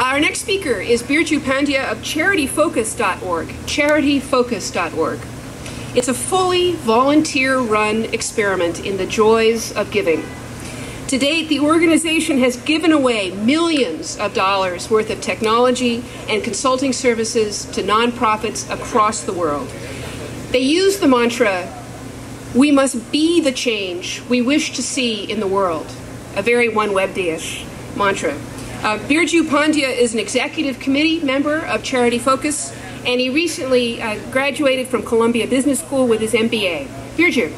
Our next speaker is Birju of CharityFocus.org. CharityFocus.org. It's a fully volunteer-run experiment in the joys of giving. To date, the organization has given away millions of dollars worth of technology and consulting services to nonprofits across the world. They use the mantra, "We must be the change we wish to see in the world," a very OneWebDay-ish mantra. Birju Pandya is an executive committee member of CharityFocus, and he recently graduated from Columbia Business School with his MBA. Birju.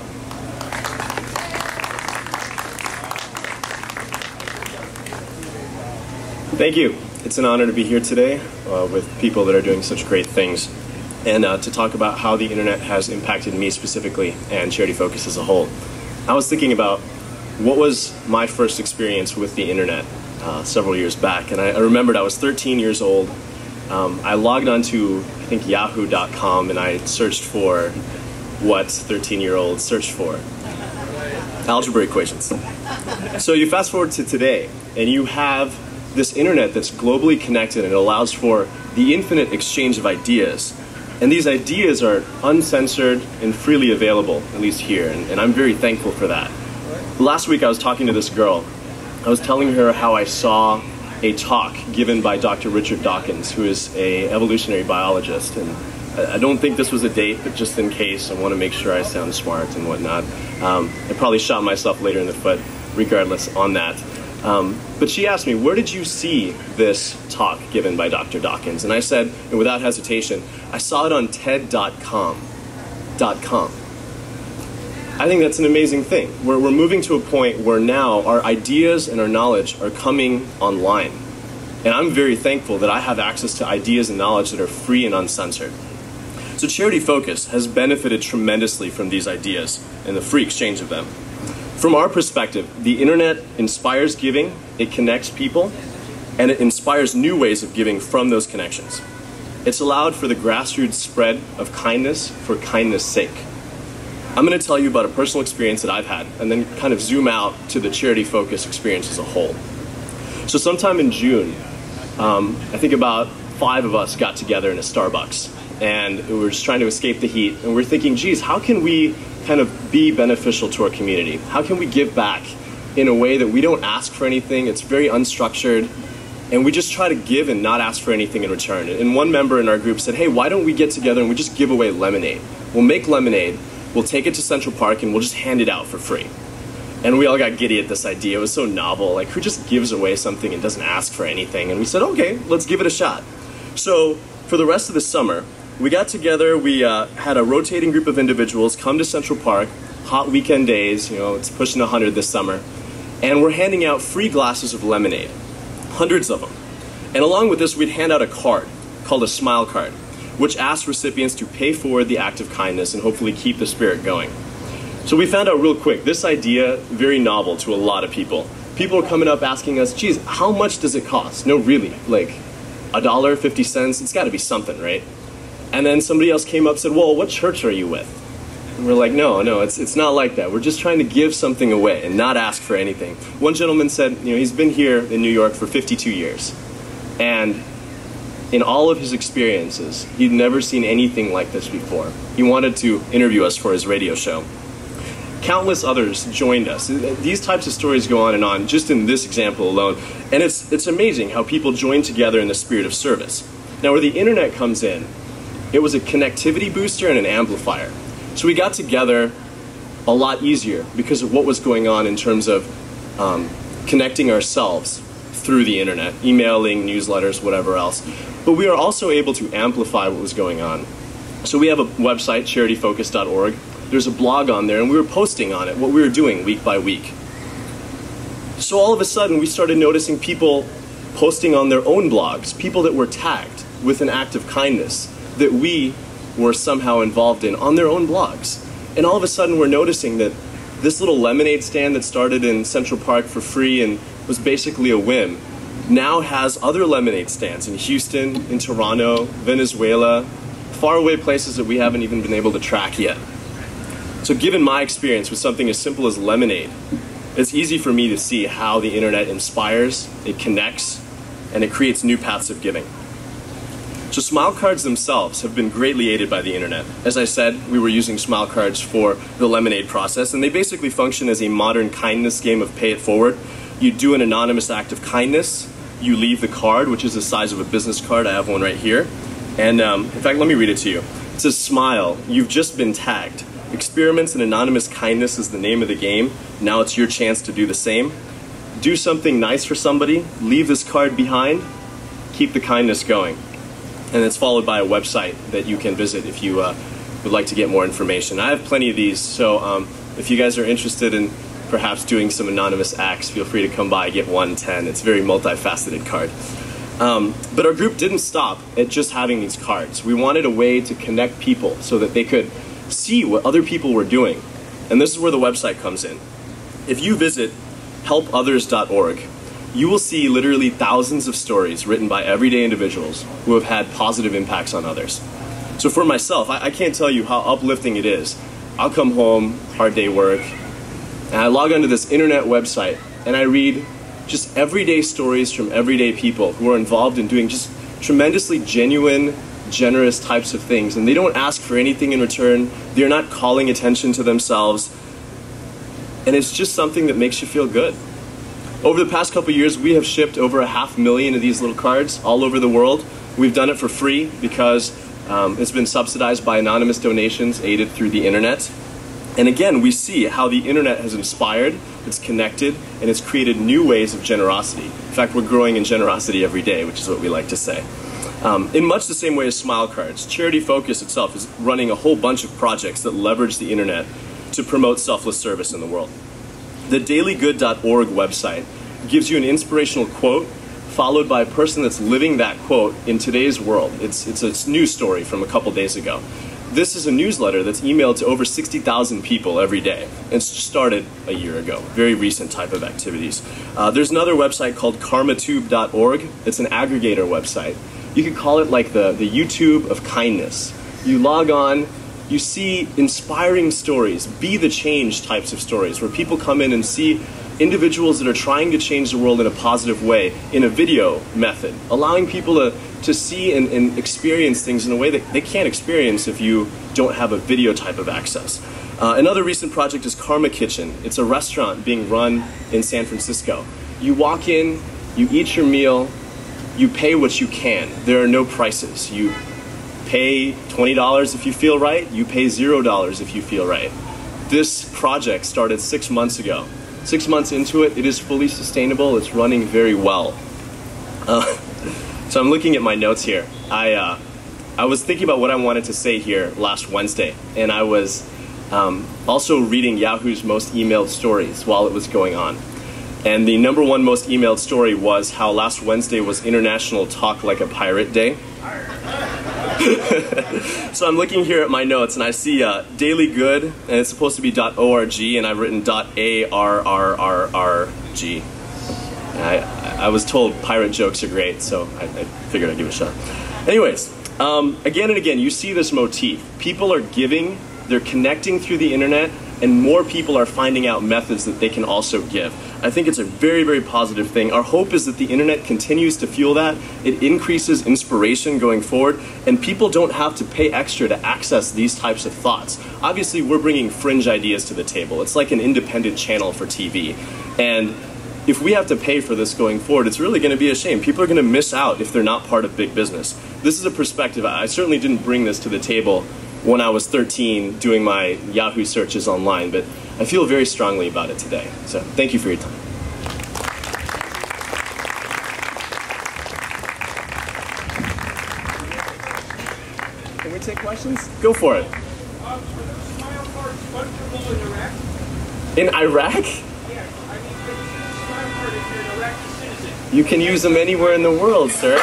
Thank you. It's an honor to be here today with people that are doing such great things, and to talk about how the internet has impacted me specifically and CharityFocus as a whole. I was thinking about what was my first experience with the internet several years back, and I remembered I was 13 years old. I logged onto, I think, yahoo.com, and I searched for what 13-year-olds search for. Algebra equations. So you fast forward to today, and you have this internet that's globally connected, and it allows for the infinite exchange of ideas. And these ideas are uncensored and freely available, at least here, and I'm very thankful for that. Last week I was talking to this girl. I was telling her how I saw a talk given by Dr. Richard Dawkins, who is an evolutionary biologist. And I don't think this was a date, but just in case, I want to make sure I sound smart and whatnot. I probably shot myself later in the foot, regardless on that. But she asked me, where did you see this talk given by Dr. Dawkins? And I said, and without hesitation, I saw it on TED.com. I think that's an amazing thing. We're moving to a point where now our ideas and our knowledge are coming online. And I'm very thankful that I have access to ideas and knowledge that are free and uncensored. So CharityFocus has benefited tremendously from these ideas and the free exchange of them. From our perspective, the internet inspires giving, it connects people, and it inspires new ways of giving from those connections. It's allowed for the grassroots spread of kindness for kindness' sake. I'm going to tell you about a personal experience that I've had, and then kind of zoom out to the CharityFocus experience as a whole. So sometime in June, I think about 5 of us got together in a Starbucks, and we were just trying to escape the heat, and we're thinking, geez, how can we kind of be beneficial to our community? How can we give back in a way that we don't ask for anything? It's very unstructured, and we just try to give and not ask for anything in return. And one member in our group said, hey, why don't we get together and we just give away lemonade? We'll make lemonade, we'll take it to Central Park, and we'll just hand it out for free. And we all got giddy at this idea. It was so novel. Like, who just gives away something and doesn't ask for anything? And we said, okay, let's give it a shot. So for the rest of the summer, we got together, we had a rotating group of individuals come to Central Park, hot weekend days, you know, it's pushing 100 this summer, and we're handing out free glasses of lemonade, hundreds of them. And along with this, we'd hand out a card called a smile card, which asks recipients to pay forward the act of kindness and hopefully keep the spirit going. So we found out real quick, this idea, very novel to a lot of people. People are coming up asking us, geez, how much does it cost? No, really, like $1, 50 cents, it's gotta be something, right? And then somebody else came up and said, well, what church are you with? And we're like, no, it's not like that. We're just trying to give something away and not ask for anything. One gentleman said, you know, he's been here in New York for 52 years. And in all of his experiences, he'd never seen anything like this before. He wanted to interview us for his radio show. Countless others joined us. These types of stories go on and on, just in this example alone. And it's amazing how people join together in the spirit of service. Now, where the internet comes in, it was a connectivity booster and an amplifier. So we got together a lot easier because of what was going on in terms of connecting ourselves through the internet, emailing, newsletters, whatever else. But we are also able to amplify what was going on. So we have a website, CharityFocus.org. There's a blog on there, and we were posting on it what we were doing week by week. So all of a sudden, we started noticing people posting on their own blogs, people that were tagged with an act of kindness that we were somehow involved in on their own blogs. And all of a sudden, we're noticing that this little lemonade stand that started in Central Park for free and was basically a whim now has other lemonade stands in Houston, in Toronto, Venezuela, faraway places that we haven't even been able to track yet. So given my experience with something as simple as lemonade, it's easy for me to see how the internet inspires, it connects, and it creates new paths of giving. So smile cards themselves have been greatly aided by the internet. As I said, we were using smile cards for the lemonade process, and they basically function as a modern kindness game of pay it forward. You do an anonymous act of kindness, you leave the card, which is the size of a business card. I have one right here. And in fact, let me read it to you. It says, "Smile, you've just been tagged. Experiments in anonymous kindness is the name of the game. Now it's your chance to do the same. Do something nice for somebody, leave this card behind, keep the kindness going." And it's followed by a website that you can visit if you would like to get more information. I have plenty of these, so if you guys are interested in perhaps doing some anonymous acts, feel free to come by, get 110. It's a very multifaceted card. But our group didn't stop at just having these cards. We wanted a way to connect people so that they could see what other people were doing. And this is where the website comes in. If you visit helpothers.org, you will see literally thousands of stories written by everyday individuals who have had positive impacts on others. So for myself, I can't tell you how uplifting it is. I'll come home, hard day work, and I log onto this internet website and I read just everyday stories from everyday people who are involved in doing just tremendously genuine, generous types of things. And they don't ask for anything in return. They're not calling attention to themselves. And it's just something that makes you feel good. Over the past couple of years, we have shipped over 500,000 of these little cards all over the world. We've done it for free because it's been subsidized by anonymous donations aided through the internet. And again, we see how the internet has inspired, it's connected, and it's created new ways of generosity. In fact, we're growing in generosity every day, which is what we like to say. In much the same way as Smile Cards, CharityFocus itself is running a whole bunch of projects that leverage the internet to promote selfless service in the world. The dailygood.org website gives you an inspirational quote followed by a person that's living that quote in today's world. It's a news story from a couple days ago. This is a newsletter that's emailed to over 60,000 people every day. It's started a year ago. Very recent type of activities. There's another website called karmatube.org. It's an aggregator website. You could call it like the YouTube of kindness. You log on, you see inspiring stories, be the change types of stories, where people come in and see individuals that are trying to change the world in a positive way in a video method, allowing people to see and experience things in a way that they can't experience if you don't have a video type of access. Another recent project is Karma Kitchen. It's a restaurant being run in San Francisco. You walk in, you eat your meal, you pay what you can. There are no prices. You pay $20 if you feel right, you pay $0 if you feel right. This project started 6 months ago. 6 months into it, it is fully sustainable, it's running very well. So I'm looking at my notes here. I was thinking about what I wanted to say here last Wednesday, and I was also reading Yahoo's most emailed stories while it was going on. And the #1 most emailed story was how last Wednesday was International Talk Like a Pirate Day. So I'm looking here at my notes and I see Daily Good, and it's supposed to be .org, and I've written .arrrrg. I was told pirate jokes are great, so I figured I'd give it a shot. Anyways, again and again, you see this motif. People are giving, they're connecting through the internet, and more people are finding out methods that they can also give. I think it's a very, very positive thing. Our hope is that the internet continues to fuel that. It increases inspiration going forward, and people don't have to pay extra to access these types of thoughts. Obviously, we're bringing fringe ideas to the table. It's like an independent channel for TV. And if we have to pay for this going forward, it's really going to be a shame. People are going to miss out if they're not part of big business. This is a perspective. I certainly didn't bring this to the table when I was 13 doing my Yahoo searches online, but I feel very strongly about it today. So thank you for your time. Can we take questions? Go for it. Smile cards fungible in Iraq? In Iraq? Yes, I mean, smile card if you're an Iraqi citizen. You can use them anywhere in the world, sir.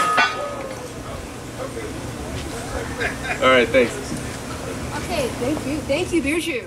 All right, thanks. Okay, thank you. Thank you, Birju.